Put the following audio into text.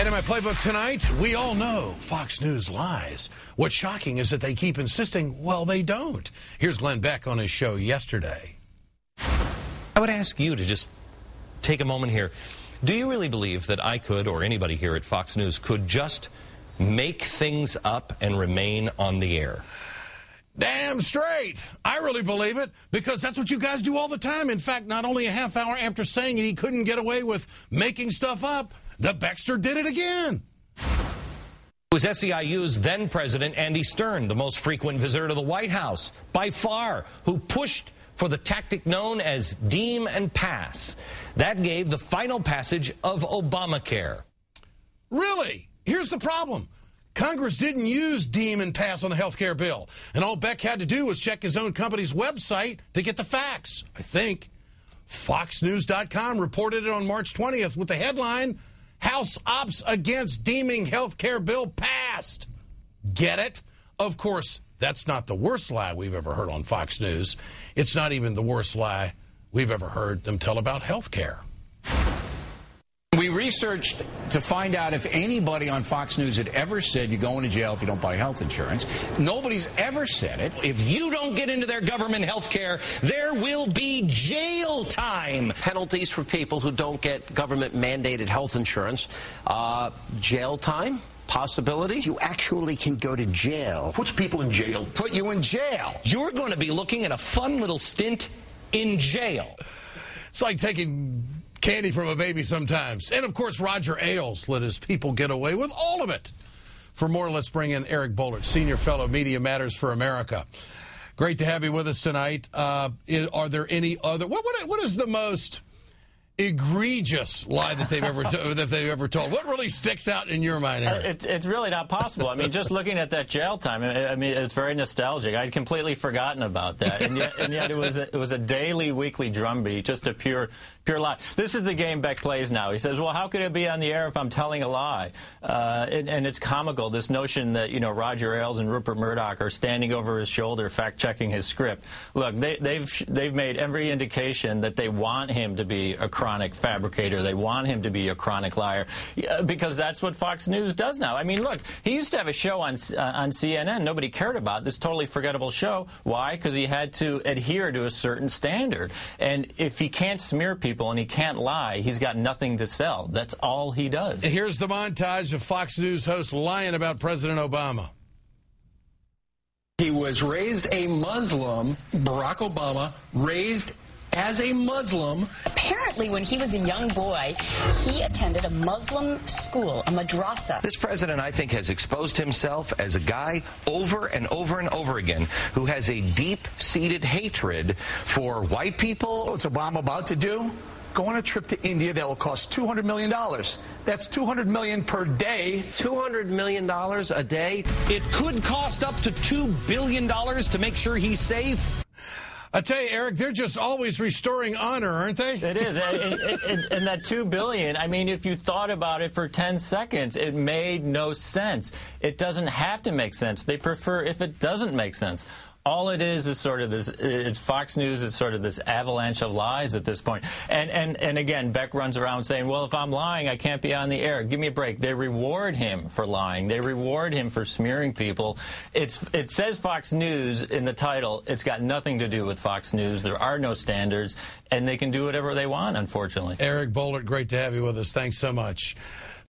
And in my playbook tonight, we all know Fox News lies. What's shocking is that they keep insisting, well, they don't. Here's Glenn Beck on his show yesterday. I would ask you to just take a moment here. Do you really believe that I could, or anybody here at Fox News, could just make things up and remain on the air? Damn straight. I really believe it, because that's what you guys do all the time. In fact, not only a half hour after saying he couldn't get away with making stuff up, the Beckster did it again. It was SEIU's then president, Andy Stern, the most frequent visitor to the White House, by far, who pushed for the tactic known as deem and pass. That gave the final passage of Obamacare. Really? Here's the problem. Congress didn't use deem and pass on the health care bill, and all Beck had to do was check his own company's website to get the facts, I think. FoxNews.com reported it on March 20th with the headline, House Ops Against Deeming Health Care Bill Passed. Get it? Of course, that's not the worst lie we've ever heard on Fox News. It's not even the worst lie we've ever heard them tell about health care. We researched to find out if anybody on Fox News had ever said you're going to jail if you don't buy health insurance. Nobody's ever said it. If you don't get into their government health care, there will be jail time. Penalties for people who don't get government-mandated health insurance. Jail time? Possibility? You actually can go to jail. Puts people in jail. Put you in jail. You're going to be looking at a fun little stint in jail. It's like taking candy from a baby sometimes. And, of course, Roger Ailes let his people get away with all of it. For more, let's bring in Eric Boehlert, Senior Fellow, Media Matters for America. Great to have you with us tonight. Are there any other... What is the most egregious lie that they've ever told? What really sticks out in your mind, Eric? It's really not possible. I mean, just looking at that jail time, I mean, it's very nostalgic. I'd completely forgotten about that, and yet it was a daily, weekly drumbeat, just a pure lie. This is the game Beck plays now. He says, well, how could it be on the air if I'm telling a lie? And it's comical, this notion that, Roger Ailes and Rupert Murdoch are standing over his shoulder fact-checking his script. Look, they've made every indication that they want him to be a chronic fabricator. They want him to be a chronic liar, because that's what Fox News does now. I mean, look, he used to have a show on CNN nobody cared about, this totally forgettable show. Why? Because he had to adhere to a certain standard. And if he can't smear people and he can't lie, he's got nothing to sell. That's all he does. Here's the montage of Fox News hosts lying about President Obama. He was raised a Muslim. Barack Obama raised as a Muslim. Apparently, when he was a young boy, he attended a Muslim school, a madrasa. This president, I think, has exposed himself as a guy over and over and over again who has a deep-seated hatred for white people. What's Obama about to do? Go on a trip to India that will cost $200 million. That's $200 million per day. $200 million a day? It could cost up to $2 billion to make sure he's safe. I tell you, Eric, they're just always restoring honor, aren't they? It is. And that $2 billion, I mean, if you thought about it for 10 seconds, it made no sense. It doesn't have to make sense. They prefer if it doesn't make sense. All it is sort of this, it's Fox News is sort of this avalanche of lies at this point. And again, Beck runs around saying, well, if I'm lying, I can't be on the air. Give me a break. They reward him for lying. They reward him for smearing people. It says Fox News in the title. It's got nothing to do with Fox News. There are no standards, and they can do whatever they want, unfortunately. Eric Boehlert, great to have you with us. Thanks so much.